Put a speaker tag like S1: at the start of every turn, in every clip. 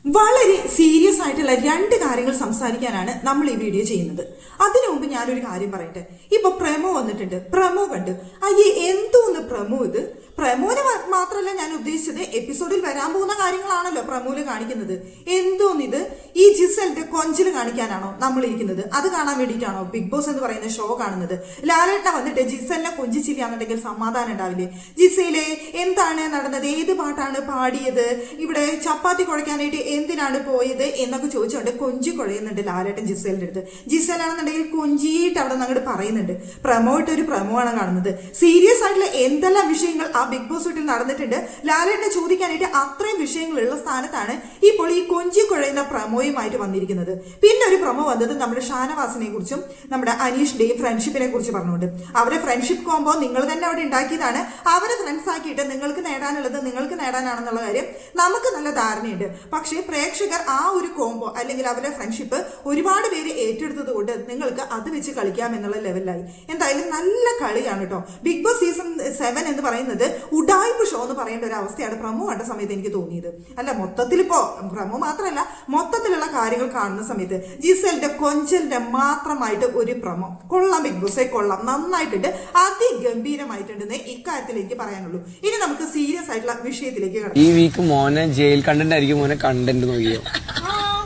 S1: വളരെ സീരിയസ് ആയിട്ടുള്ള രണ്ട് കാര്യങ്ങൾ സംസാരിക്കാനാണ് നമ്മൾ ഈ വീഡിയോ ചെയ്യുന്നത്. അതിനു മുമ്പ് ഞാനൊരു കാര്യം പറയട്ടെ. ഇപ്പൊ പ്രമോ വന്നിട്ടുണ്ട്, പ്രമോ കണ്ട് അയ്യേ എന്തോന്ന് പ്രമോ ഇത്. പ്രമോനെ മാത്രമല്ല ഞാൻ ഉദ്ദേശിച്ചത്, എപ്പിസോഡിൽ വരാൻ പോകുന്ന കാര്യങ്ങളാണല്ലോ പ്രമോല് കാണിക്കുന്നത്. എന്തോന്നിത്, ഈ ജിസലിന്റെ കൊഞ്ചില് കാണിക്കാനാണോ നമ്മൾ ഇരിക്കുന്നത്? അത് കാണാൻ വേണ്ടിയിട്ടാണോ ബിഗ് ബോസ് എന്ന് പറയുന്ന ഷോ കാണുന്നത്? ലാലേട്ട വന്നിട്ട് ജിസലിനെ കൊഞ്ചിച്ചില്ലാന്നുണ്ടെങ്കിൽ സമാധാനം ഉണ്ടാവില്ലേ? ജിസയിലെ എന്താണ് നടന്നത്, ഏത് പാട്ടാണ് പാടിയത്, ഇവിടെ ചപ്പാത്തി കുഴയ്ക്കാനായിട്ട് എന്തിനാണ് പോയത് എന്നൊക്കെ ചോദിച്ചുകൊണ്ട് കൊഞ്ചി കുഴയുന്നുണ്ട് ലാലേട്ടൻ ജിസേലിന്റെ അടുത്ത്. ജിസേലാണെന്നുണ്ടെങ്കിൽ കൊഞ്ചിയിട്ട് അവിടെ നിന്ന് അങ്ങോട്ട് പറയുന്നുണ്ട്. പ്രമോ ഇട്ടൊരു പ്രമോ ആണ് കാണുന്നത്. സീരിയസ് ആയിട്ടുള്ള എന്തെല്ലാം വിഷയങ്ങൾ ആ ബിഗ് ബോസ് വീട്ടിൽ നടന്നിട്ടുണ്ട്, ലാലേട്ടനെ ചോദിക്കാനായിട്ട് അത്രയും വിഷയങ്ങളുള്ള സ്ഥാനത്താണ് ഇപ്പോൾ ഈ കൊഞ്ചി കുഴയുന്ന പ്രമോയുമായിട്ട് വന്നിരിക്കുന്നത്. പിന്നെ ഒരു പ്രമോ വന്നത് നമ്മുടെ ഷാനവാസിനെ കുറിച്ചും നമ്മുടെ അനീഷിന്റെയും ഫ്രണ്ട്ഷിപ്പിനെ കുറിച്ച് പറഞ്ഞുകൊണ്ട്, അവരെ ഫ്രണ്ട്ഷിപ്പ് കോമ്പോ നിങ്ങൾ തന്നെ അവിടെ ഉണ്ടാക്കിയതാണ്, അവരെ ഫ്രണ്ട്സ് ആക്കിയിട്ട് നിങ്ങൾക്ക് നേടാനുള്ളത് നിങ്ങൾക്ക് നേടാനാണെന്നുള്ള കാര്യം നമുക്ക് നല്ല ധാരണയുണ്ട്. പക്ഷേ പ്രേക്ഷകർ ആ ഒരു കോംബോ അല്ലെങ്കിൽ അവരുടെ ഫ്രണ്ട്ഷിപ്പ് ഒരുപാട് പേര് ഏറ്റെടുത്തത് കൊണ്ട് നിങ്ങൾക്ക് അത് വെച്ച് കളിക്കാം എന്നുള്ള ലെവലിലായി. എന്തായാലും നല്ല കളിയാണ് കേട്ടോ. ബിഗ് ബോസ് സീസൺ 7 എന്ന് പറയുന്നത് ഉഡായിപ്പ് ഷോ എന്ന് പറയേണ്ട ഒരു അവസ്ഥയാണ് പ്രമോ കണ്ട സമയത്ത് എനിക്ക് തോന്നിയത്. അല്ല, മൊത്തത്തിൽ ഇപ്പോ പ്രമോ മാത്രമല്ല മൊത്തത്തിലുള്ള കാര്യങ്ങൾ കാണുന്ന സമയത്ത് ജിസലിന്റെ കൊഞ്ചലിന്റെ മാത്രമായിട്ട് ഒരു പ്രമോ കൊള്ളാം, ബിഗ് ബോസെ കൊള്ളാം, നന്നായിട്ടുണ്ട്, അതിഗംഭീരമായിട്ടുണ്ടെന്ന് ഇക്കാര്യത്തിൽ എനിക്ക് പറയാനുള്ളൂ. ഇനി നമുക്ക് സീരിയസ് ആയിട്ടുള്ള വിഷയത്തിലേക്ക് കിടക്കാം.
S2: ഈ വീക്ക് മോനെ ജയിൽ കണ്ടന്റ് ആയിരിക്കും, മോനെ കണ്ടന്റ് നോക്കിയോ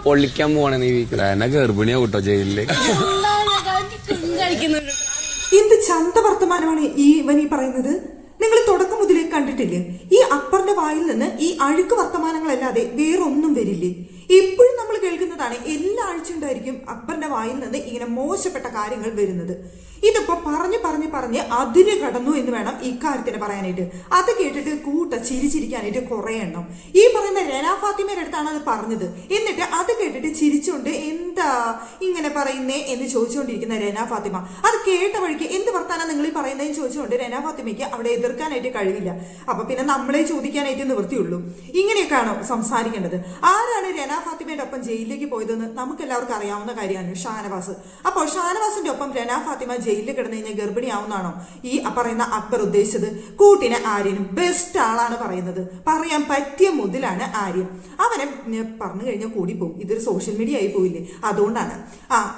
S2: പൊള്ളിക്കാൻ പോവാണ് ഈ വീക്ക്. ഗർഭിണിയാ കൂട്ടോ ജയിലില്.
S1: എന്ത് ചന്ത വർത്തമാനമാണ് ഈ പറയുന്നത്? നിങ്ങൾ തുടക്കം മുതലേ കണ്ടിട്ടില്ലേ? ഈ അക്ബറിന്റെ വായിൽ നിന്ന് ഈ അഴുക്ക് വർത്തമാനങ്ങളല്ലാതെ വേറൊന്നും വരില്ലേ? എപ്പോഴും നമ്മൾ കേൾക്കുന്നതാണ്, എല്ലാ ആഴ്ച ഉണ്ടായിരിക്കും അക്ബറിന്റെ വായിൽ നിന്ന് ഇങ്ങനെ മോശപ്പെട്ട കാര്യങ്ങൾ വരുന്നത്. ഇതിപ്പോ പറഞ്ഞ് അതിര് കടന്നു എന്ന് വേണം ഇക്കാര്യത്തിന് പറയാനായിട്ട്. അത് കേട്ടിട്ട് ചിരിച്ചിരിക്കാനായിട്ട് കുറെ എണ്ണം. ഈ പറയുന്ന രന ഫാത്തിമയുടെ അടുത്താണ് അത് പറഞ്ഞത്. എന്നിട്ട് അത് കേട്ടിട്ട് ചിരിച്ചുകൊണ്ട് എന്താ ഇങ്ങനെ പറയുന്നേ എന്ന് ചോദിച്ചുകൊണ്ടിരിക്കുന്ന രന ഫാത്തിമ, അത് കേട്ട വഴിക്ക് എന്ത് വർത്താനം നിങ്ങൾ ഈ പറയുന്നതെന്ന് ചോദിച്ചുകൊണ്ട് രന ഫാത്തിമയ്ക്ക് അവിടെ എതിർക്കാനായിട്ട് കഴിവില്ല. അപ്പൊ പിന്നെ നമ്മളെ ചോദിക്കാനായിട്ട് നിവൃത്തിയുള്ളൂ. ഇങ്ങനെയൊക്കെയാണോ സംസാരിക്കേണ്ടത്? ആരാണ് രന ഫാത്തിമയുടെ ഒപ്പം ജയിലിലേക്ക് പോയതെന്ന് നമുക്ക് എല്ലാവർക്കും അറിയാവുന്ന കാര്യമാണ്, ഷാനവാസ്. അപ്പോൾ ഷാനവാസിന്റെ ഒപ്പം രന ഫാത്തിമ ജയിലിൽ കിടന്നു കഴിഞ്ഞാൽ ഗർഭിണിയാവുന്നതാണോ ഈ പറയുന്ന അക്ബർ ഉദ്ദേശിച്ചത്? കൂട്ടിന് ആര്യനും ബെസ്റ്റ് ആളാണ് പറയുന്നത്, പറയാൻ പറ്റിയ മുതലാണ് ആര്യൻ. അവനെ പറഞ്ഞു കഴിഞ്ഞാൽ കൂടി പോകും. ഇതൊരു സോഷ്യൽ മീഡിയ ആയി പോയില്ലേ, അതുകൊണ്ടാണ്.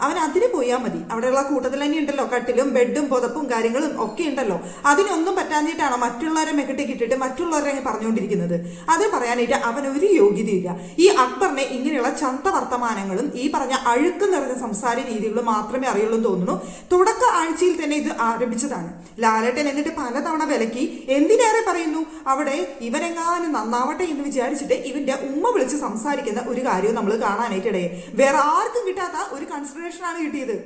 S1: അവൻ അതിന് പോയാൽ മതി. അവിടെയുള്ള കൂട്ടത്തിൽ തന്നെ ഉണ്ടല്ലോ കട്ടിലും ബെഡും പുതപ്പും കാര്യങ്ങളും ഒക്കെ ഉണ്ടല്ലോ. അതിനൊന്നും പറ്റാഞ്ഞിട്ടാണോ മറ്റുള്ളവരെ മെക്കിട്ടേക്ക് ഇട്ടിട്ട് മറ്റുള്ളവരെ പറഞ്ഞുകൊണ്ടിരിക്കുന്നത്? അത് പറയാനായിട്ട് അവനൊരു യോഗ്യതയില്ല. ഈ അക്ബറിനെ ഇങ്ങനെയുള്ള ചന്ത വർത്തമാനങ്ങളും ഈ പറഞ്ഞ അഴുക്ക് നിറഞ്ഞ സംസാര രീതികളും മാത്രമേ അറിയുള്ളൂ എന്ന് തോന്നുന്നു. തുടക്ക ആഴ്ചയിൽ തന്നെ ഇത് ആരംഭിച്ചതാണ്. ലാലേട്ടൻ എന്നിട്ട് പലതവണ വിലക്കി. എന്തിനേറെ പറയുന്നു, അവിടെ ഇവരെങ്ങാനും നന്നാവട്ടെ എന്ന് വിചാരിച്ചിട്ട് ഇവന്റെ ഉമ്മ വിളിച്ച് സംസാരിക്കുന്ന ഒരു കാര്യവും നമ്മൾ കാണാനായിട്ടിടയെ. വേറെ ആർക്കും കിട്ടാത്ത ഒരു കൺസിഡറേഷൻ ആണ് കിട്ടിയത്.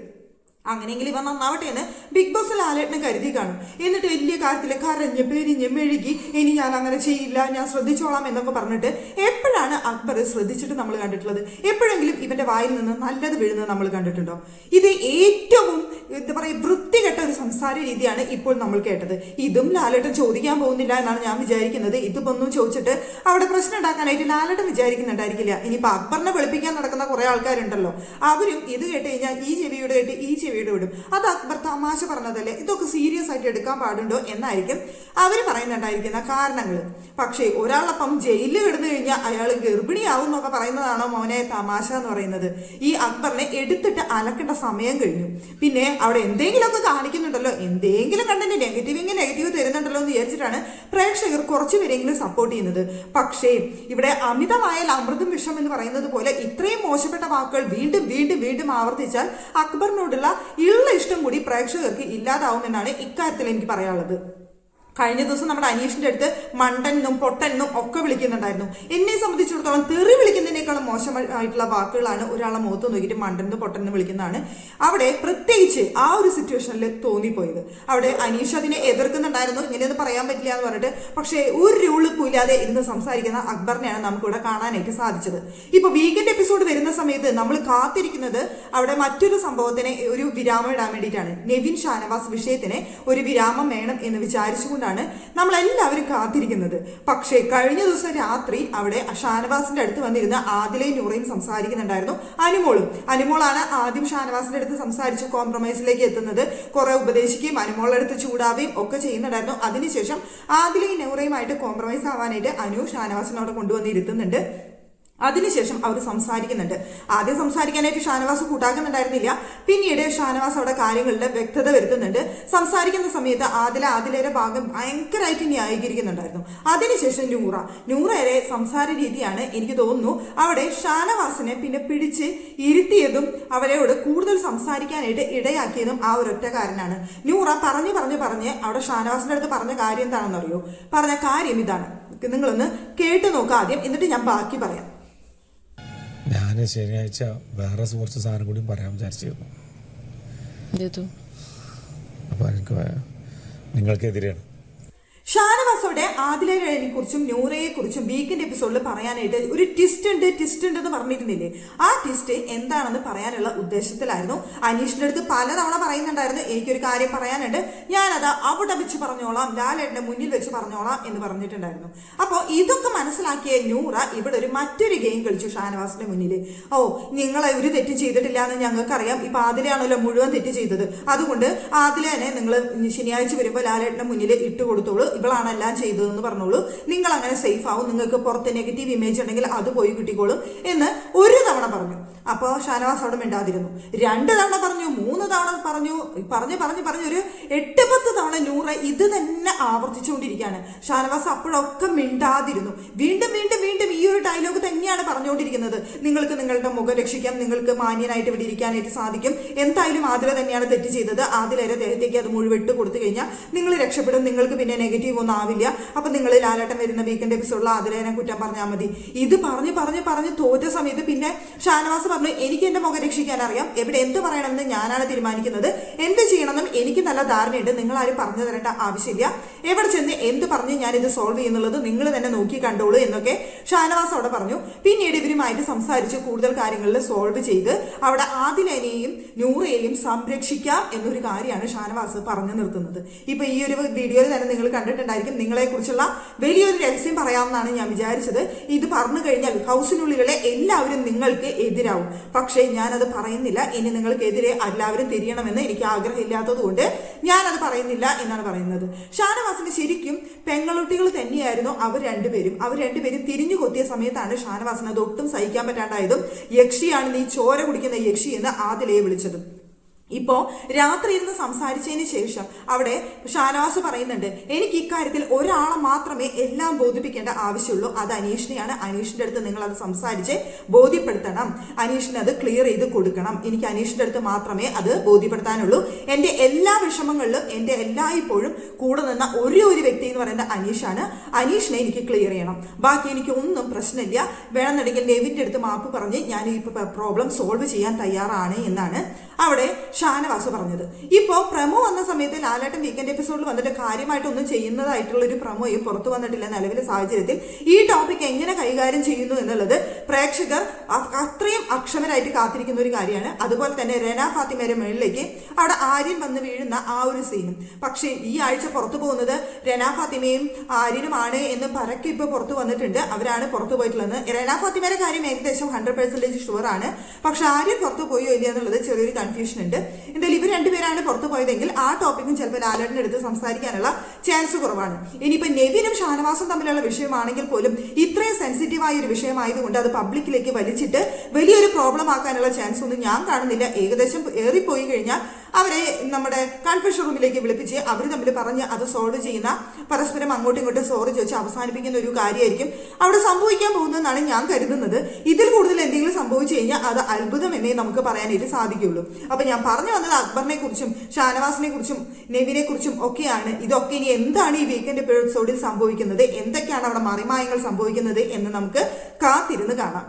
S1: അങ്ങനെയെങ്കിൽ ഇവ നന്നാവട്ടെ എന്ന് ബിഗ് ബോസ് ലാലേട്ടനെ കരുതി കാണും. എന്നിട്ട് വലിയ കാര്യത്തിൽ കരഞ്ഞ് പെരിഞ്ഞ് മെഴുകി ഇനി ഞാൻ അങ്ങനെ ചെയ്യില്ല, ഞാൻ ശ്രദ്ധിച്ചോളാം എന്നൊക്കെ പറഞ്ഞിട്ട് എപ്പോഴാണ് അക്ബർ ശ്രദ്ധിച്ചിട്ട് നമ്മൾ കണ്ടിട്ടുള്ളത്? എപ്പോഴെങ്കിലും ഇവന്റെ വായിൽ നിന്ന് നല്ലത് വീഴുന്നത് നമ്മൾ കണ്ടിട്ടുണ്ടോ? ഇത് ഏറ്റവും എന്താ പറയുക വൃത്തികെട്ട ഒരു സംസാര രീതിയാണ് ഇപ്പോൾ നമ്മൾ കേട്ടത്. ഇതും ലാലേട്ടൻ ചോദിക്കാൻ പോകുന്നില്ല എന്നാണ് ഞാൻ വിചാരിക്കുന്നത്. ഇതിപ്പൊന്നും ചോദിച്ചിട്ട് അവിടെ പ്രശ്നം ഉണ്ടാക്കാനായിട്ട് ലാലേട്ടൻ വിചാരിക്കുന്നുണ്ടായിരിക്കില്ല. ഇനിയിപ്പോൾ അക്ബറിനെ വെളുപ്പിക്കാൻ നടക്കുന്ന കുറെ ആൾക്കാരുണ്ടല്ലോ, അവരും ഇത് കേട്ട് കഴിഞ്ഞാൽ ഈ ചെവിയുടെ കേട്ട് ഈ ചെവിയുടെ വിടും. അത് അക്ബർ തമാശ പറഞ്ഞതല്ലേ, ഇതൊക്കെ സീരിയസ് ആയിട്ട് എടുക്കാൻ പാടുണ്ടോ എന്നായിരിക്കും അവർ പറയുന്നുണ്ടായിരിക്കുന്ന കാരണങ്ങൾ. പക്ഷേ ഒരാളപ്പം ജയിലിൽ കിടന്നു കഴിഞ്ഞാൽ അയാൾ ഗർഭിണിയാവും എന്നൊക്കെ പറയുന്നതാണോ മോനെ തമാശ എന്ന് പറയുന്നത്? ഈ അക്ബറിനെ എടുത്തിട്ട് അലക്കേണ്ട സമയം കഴിഞ്ഞു. പിന്നെ അവിടെ എന്തെങ്കിലുമൊക്കെ കാണിക്കുന്നുണ്ടല്ലോ, എന്തെങ്കിലും കണ്ടന്റ് നെഗറ്റീവ് തരുന്നുണ്ടല്ലോ എന്ന് വിചാരിച്ചിട്ടാണ് പ്രേക്ഷകർ കുറച്ചു പേരെങ്കിലും സപ്പോർട്ട് ചെയ്യുന്നത്. പക്ഷേ ഇവിടെ അമിതമായ അമൃതും വിഷം എന്ന് പറയുന്നത് പോലെ ഇത്രയും മോശപ്പെട്ട വാക്കുകൾ വീണ്ടും വീണ്ടും വീണ്ടും ആവർത്തിച്ചാൽ അക്ബറിനോടുള്ള ഇഷ്ടം കൂടി പ്രേക്ഷകർക്ക് ഇല്ലാതാവുമെന്നാണ് ഇക്കാര്യത്തിൽ എനിക്ക് പറയാനുള്ളത്. കഴിഞ്ഞ ദിവസം നമ്മുടെ അനീഷിന്റെ അടുത്ത് മണ്ടനും പൊട്ടനും ഒക്കെ വിളിക്കുന്നുണ്ടായിരുന്നു. എന്നെ സംബന്ധിച്ചിടത്തോളം തെറി വിളിക്കുന്നതിനേക്കാളും മോശമായിട്ടുള്ള വാക്കുകളാണ് ഒരാളെ മുഖത്ത് നോക്കിയിട്ട് മണ്ടനും പൊട്ടനും വിളിക്കുന്നതാണ് അവിടെ പ്രത്യേകിച്ച് ആ ഒരു സിറ്റുവേഷനിൽ തോന്നിപ്പോയത്. അവിടെ അനീഷ് അതിനെ എതിർക്കുന്നുണ്ടായിരുന്നു, ഇങ്ങനെയൊന്നും പറയാൻ പറ്റില്ല എന്ന് പറഞ്ഞിട്ട്. പക്ഷേ ഒരു രൂളിപ്പില്ലാതെ ഇരുന്ന് സംസാരിക്കുന്ന അക്ബറിനെയാണ് നമുക്കിവിടെ കാണാനായിട്ട് സാധിച്ചത്. ഇപ്പൊ വീക്കെൻഡ് എപ്പിസോഡ് വരുന്ന സമയത്ത് നമ്മൾ കാത്തിരിക്കുന്നത് അവിടെ മറ്റൊരു സംഭവത്തിന് ഒരു വിരാമം ഇടാൻ വേണ്ടിയിട്ടാണ്. നെവിൻ ഷാനവാസ് വിഷയത്തിന് ഒരു വിരാമം വേണം എന്ന് വിചാരിച്ചുകൊണ്ട് നമ്മൾ എല്ലാവരും കാത്തിരിക്കുന്നത്. പക്ഷേ കഴിഞ്ഞ ദിവസം രാത്രി അവിടെ ഷാനവാസിന്റെ അടുത്ത് വന്നിരുന്ന ആദിലയും നൂറയും സംസാരിക്കുന്നുണ്ടായിരുന്നു. അനുമോളാണ് ആദ്യം ഷാനവാസിന്റെ അടുത്ത് സംസാരിച്ച് കോംപ്രമൈസിലേക്ക് എത്തുന്നത്. കുറെ ഉപദേശിക്കുകയും അനുമോളുടെ അടുത്ത് ചൂടാവുകയും ഒക്കെ ചെയ്യുന്നുണ്ടായിരുന്നു. അതിനുശേഷം ആദിലയും നൂറയുമായിട്ട് കോംപ്രമൈസ് ആവാനായിട്ട് അനു ഷാനവാസിനോട് കൊണ്ടുവന്ന് ഇരുത്തുന്നുണ്ട്. അതിനുശേഷം അവർ സംസാരിക്കുന്നുണ്ട്. ആദ്യം സംസാരിക്കാനായിട്ട് ഷാനവാസ് കൂട്ടാക്കുന്നുണ്ടായിരുന്നില്ല. പിന്നീട് ഷാനവാസ് അവിടെ കാര്യങ്ങളുടെ വ്യക്തത വരുത്തുന്നുണ്ട്. സംസാരിക്കുന്ന സമയത്ത് ആദിലയുടെ ഭാഗം ഭയങ്കരമായിട്ട് ന്യായീകരിക്കുന്നുണ്ടായിരുന്നു. അതിനുശേഷം നൂറയുടെ സംസാര രീതിയാണ് എനിക്ക് തോന്നുന്നു അവിടെ ഷാനവാസിനെ പിന്നെ പിടിച്ച് ഇരുത്തിയതും അവരോട് കൂടുതൽ സംസാരിക്കാനായിട്ട് ഇടയാക്കിയതും ആ ഒരൊറ്റ കാരനാണ്. നൂറ പറഞ്ഞ് അവിടെ ഷാനവാസിന്റെ അടുത്ത് പറഞ്ഞ കാര്യം എന്താണെന്ന് അറിയോ? പറഞ്ഞ കാര്യം ഇതാണ്, നിങ്ങളൊന്ന് കേട്ടു നോക്കാം ആദ്യം, എന്നിട്ട് ഞാൻ ബാക്കി പറയാം.
S3: ഞാൻ ശനിയാഴ്ച വേറെ കുറച്ച് സാധനം കൂടി പറയാൻ വിചാരിച്ചിരുന്നു. അപ്പൊ എനിക്ക് നിങ്ങൾക്കെതിരെയാണ്.
S1: ഷാനവാസോടെ ആദിലയെ കുറിച്ചും നൂറയെ കുറിച്ചും വീക്കെൻഡ് എപ്പിസോഡിൽ പറയാനായിട്ട് ഒരു ട്വിസ്റ്റ് ഉണ്ട് എന്ന് പറഞ്ഞിരുന്നില്ലേ? ആ ട്വിസ്റ്റ് എന്താണെന്ന് പറയാനുള്ള ഉദ്ദേശത്തിലായിരുന്നു. അനീഷിന്റെ അടുത്ത് പലതവണ പറയുന്നുണ്ടായിരുന്നു, എനിക്കൊരു കാര്യം പറയാനുണ്ട്, ഞാനത് അവിടെ വെച്ച് പറഞ്ഞോളാം, ലാലേട്ടന്റെ മുന്നിൽ വെച്ച് പറഞ്ഞോളാം എന്ന് പറഞ്ഞിട്ടുണ്ടായിരുന്നു. അപ്പോൾ ഇതൊക്കെ മനസ്സിലാക്കിയ നൂറ ഇവിടെ മറ്റൊരു ഗെയിം കളിച്ചു ഷാനവാസിന്റെ മുന്നിൽ. ഓ, നിങ്ങളെ ഒരു തെറ്റും ചെയ്തിട്ടില്ല എന്ന് ഞങ്ങൾക്കറിയാം, ഇപ്പൊ ആദിലയാണല്ലോ മുഴുവൻ തെറ്റ് ചെയ്തത്, അതുകൊണ്ട് ആദിലേനെ നിങ്ങൾ ശനിയാഴ്ച വരുമ്പോൾ ലാലേട്ടന്റെ മുന്നിൽ ഇട്ടുകൊടുത്തോളൂ, ഇവളാണ് എല്ലാം ചെയ്തതെന്ന് പറഞ്ഞോളൂ, നിങ്ങൾ അങ്ങനെ സേഫ് ആവും, നിങ്ങൾക്ക് പുറത്ത് നെഗറ്റീവ് ഇമേജ് ഉണ്ടെങ്കിൽ അത് പോയി കിട്ടിക്കോളും എന്ന് ഒരു തവണ പറഞ്ഞു. അപ്പോൾ ഷാനവാസ് അവിടെ മിണ്ടാതിരുന്നു. 2 തവണ പറഞ്ഞു, 3 തവണ പറഞ്ഞു ഒരു 8-10 തവണ നൂറ ഇത് തന്നെ ആവർത്തിച്ചുകൊണ്ടിരിക്കുകയാണ്. ഷാനവാസ് അപ്പോഴൊക്കെ മിണ്ടാതിരുന്നു. വീണ്ടും ഈ ഒരു ഡയലോഗ് തന്നെയാണ് പറഞ്ഞുകൊണ്ടിരിക്കുന്നത്. നിങ്ങൾക്ക് നിങ്ങളുടെ മുഖം രക്ഷിക്കാം, നിങ്ങൾക്ക് മാന്യനായിട്ട് ഇവിടെ ഇരിക്കാനായിട്ട് സാധിക്കും, എന്തായാലും ആദില തന്നെയാണ് തെറ്റ് ചെയ്തത്, ആദിലയുടെ ദേഹത്തേക്ക് അത് മുഴുവൻ ഇട്ട് കൊടുത്തു കഴിഞ്ഞാൽ നിങ്ങൾ രക്ഷപ്പെടും, നിങ്ങൾക്ക് പിന്നെ നെഗറ്റീവ് ഒന്നും ആവില്ല, അപ്പൊ നിങ്ങൾ ലാലേട്ടൻ വരുന്ന വീക്കെൻഡ് എപ്പിസോഡിൽ ആദിലേനെ കുറ്റം പറഞ്ഞാൽ മതി. ഇത് പറഞ്ഞ് തോറ്റ സമയത്ത് പിന്നെ ഷാനവാസ് പറഞ്ഞു, എനിക്ക് എന്റെ മുഖം രക്ഷിക്കാൻ അറിയാം, എവിടെ എന്ത് പറയണമെന്ന് ഞാനാണ് തീരുമാനിക്കുന്നത്, എന്ത് ചെയ്യണമെന്നും എനിക്ക് നല്ല ധാരണയുണ്ട്, നിങ്ങൾ ആരും പറഞ്ഞു തരേണ്ട ആവശ്യമില്ല, എവിടെ ചെന്ന് എന്ത് പറഞ്ഞ് ഞാൻ ഇത് സോൾവ് ചെയ്യുന്നുള്ളത് നിങ്ങൾ തന്നെ നോക്കി കണ്ടോളൂ എന്നൊക്കെ ഷാനവാസ് അവിടെ പറഞ്ഞു. പിന്നീട് ഇവരുമായിട്ട് സംസാരിച്ച് കൂടുതൽ കാര്യങ്ങളിൽ സോൾവ് ചെയ്ത് അവിടെ ആദിലേനെയും നൂറയെയും സംരക്ഷിക്കാം എന്നൊരു കാര്യമാണ് ഷാനവാസ് പറഞ്ഞു നിർത്തുന്നത്. ഇപ്പൊ ഈ ഒരു വീഡിയോയിൽ തന്നെ നിങ്ങൾ കണ്ടിട്ടുണ്ടായിരിക്കും, നിങ്ങളെ കുറിച്ചുള്ള വലിയൊരു രഹസ്യം പറയാമെന്നാണ് ഞാൻ വിചാരിച്ചത്. ഇത് പറഞ്ഞു കഴിഞ്ഞാൽ ഹൗസിനുള്ളിലെ എല്ലാവരും നിങ്ങൾക്ക് എതിരാവും, പക്ഷേ ഞാനത് പറയുന്നില്ല, ഇനി നിങ്ങൾക്കെതിരെ എല്ലാവരും തിരിയണമെന്ന് എനിക്ക് ആഗ്രഹമില്ലാത്തത് കൊണ്ട് ഞാനത് പറയുന്നില്ല എന്നാണ് പറയുന്നത്. ഷാനവാസിന് ശരിക്കും പെങ്ങളുട്ടികൾ തന്നെയായിരുന്നു അവർ രണ്ടുപേരും തിരിഞ്ഞു കൊത്തിയ സമയത്താണ് ഷാനവാസിന് അത് ഒട്ടും സഹിക്കാൻ പറ്റാണ്ടായതും യക്ഷിയാണ് നീ ചോര കുടിക്കുന്ന യക്ഷി എന്ന് ആദിലയെ വിളിച്ചതും. ഇപ്പോ രാത്രി ഇരുന്ന് സംസാരിച്ചതിന് ശേഷം അവിടെ ഷാനവാസ് പറയുന്നുണ്ട്, എനിക്ക് ഇക്കാര്യത്തിൽ ഒരാളെ മാത്രമേ എല്ലാം ബോധിപ്പിക്കേണ്ട ആവശ്യമുള്ളൂ, അത് അനീഷിനെയാണ്, അനീഷിന്റെ അടുത്ത് നിങ്ങൾ അത് സംസാരിച്ച് ബോധ്യപ്പെടുത്തണം, അനീഷിന് അത് ക്ലിയർ ചെയ്ത് കൊടുക്കണം, എനിക്ക് അനീഷിന്റെ അടുത്ത് മാത്രമേ അത് ബോധ്യപ്പെടുത്താനുള്ളൂ, എന്റെ എല്ലാ വിഷമങ്ങളിലും എന്റെ എല്ലായ്പ്പോഴും കൂടെ നിന്ന ഒരു വ്യക്തി എന്ന് പറയുന്നത് അനീഷാണ്, അനീഷിനെ എനിക്ക് ക്ലിയർ ചെയ്യണം, ബാക്കി എനിക്ക് ഒന്നും പ്രശ്നമില്ല, വേണമെന്നുണ്ടെങ്കിൽ നെവിന്റെ അടുത്ത് മാപ്പ് പറഞ്ഞ് ഞാൻ ഈ പ്രോബ്ലം സോൾവ് ചെയ്യാൻ തയ്യാറാണ് എന്നാണ് അവിടെ ഷാനവാസ് പറഞ്ഞത്. ഇപ്പോ പ്രമോ വന്ന സമയത്ത് ലാലേട്ടൻ വീക്കെൻഡ് എപ്പിസോഡിൽ വന്നിട്ട് കാര്യമായിട്ടൊന്നും ചെയ്യുന്നതായിട്ടുള്ള ഒരു പ്രമോയും പുറത്തു വന്നിട്ടില്ല. നിലവിലെ സാഹചര്യത്തിൽ ഈ ടോപ്പിക് എങ്ങനെ കൈകാര്യം ചെയ്യുന്നു എന്നുള്ളത് പ്രേക്ഷകർ അത്രയും അക്ഷമരായിട്ട് കാത്തിരിക്കുന്ന ഒരു കാര്യമാണ്. അതുപോലെ തന്നെ റെന ഫാത്തിമയുടെ മേളിലേക്ക് അവിടെ ആര്യൻ വന്ന് വീഴുന്ന ആ ഒരു സീനും. പക്ഷേ ഈ ആഴ്ച പുറത്തു പോകുന്നത് റെന ഫാത്തിമയും ആര്യനുമാണ് എന്ന് പരക്കെ ഇപ്പൊ പുറത്തു വന്നിട്ടുണ്ട്. അവരാണ് പുറത്തു പോയിട്ടുള്ളത്. റെന ഫാത്തിമയുടെ കാര്യം ഏകദേശം 100% ഷുവർ ആണ്. പക്ഷെ ആര്യൻ പുറത്തു പോയോ ഇല്ല എന്നുള്ളത് ചെറിയൊരു കൺഫ്യൂഷൻ ഉണ്ട്. എന്തായാലും ഇവർ രണ്ടുപേരാണ് പുറത്തു പോയതെങ്കിൽ ആ ടോപ്പിക്കും ചിലപ്പോൾ ലാലേട്ടൻ്റെ അടുത്ത് സംസാരിക്കാനുള്ള ചാൻസ് കുറവാണ്. ഇനിയിപ്പോൾ നെവിനും ഷാനവാസും തമ്മിലുള്ള വിഷയമാണെങ്കിൽ പോലും ഇത്രയും സെൻസിറ്റീവായ ഒരു വിഷയമായതുകൊണ്ട് അത് പബ്ലിക്കിലേക്ക് വലിച്ചിട്ട് വലിയൊരു പ്രോബ്ലം ആക്കാനുള്ള ചാൻസ് ഒന്നും ഞാൻ കാണുന്നില്ല. ഏകദേശം ഏറിപ്പോയി കഴിഞ്ഞാൽ അവരെ നമ്മുടെ കൺഫ്യൂഷൻ റൂമിലേക്ക് വിളിപ്പിച്ച് അവർ തമ്മിൽ പറഞ്ഞ് അത് സോൾവ് ചെയ്യുന്ന, പരസ്പരം അങ്ങോട്ടും ഇങ്ങോട്ടും സോറി ചോദിച്ച് അവസാനിപ്പിക്കുന്ന ഒരു കാര്യമായിരിക്കും അവിടെ സംഭവിക്കാൻ പോകുന്നതെന്നാണ് ഞാൻ കരുതുന്നത്. ഇതിൽ കൂടുതൽ എന്തെങ്കിലും സംഭവിച്ചു കഴിഞ്ഞാൽ അത് അത്ഭുതം എന്നേ നമുക്ക് പറയാനായിട്ട് സാധിക്കുള്ളൂ. അപ്പൊ ഞാൻ പറഞ്ഞു വന്നത് അക്ബറിനെ കുറിച്ചും ഷാനവാസിനെ കുറിച്ചും നെവിനെ കുറിച്ചും ഒക്കെയാണ്. ഇതൊക്കെ ഇനി എന്താണ് ഈ വീക്കെൻഡ് എപ്പിസോഡിൽ സംഭവിക്കുന്നത്, എന്തൊക്കെയാണ് അവിടെ മറിമായങ്ങൾ സംഭവിക്കുന്നത് എന്ന് നമുക്ക് കാത്തിരുന്ന് കാണാം.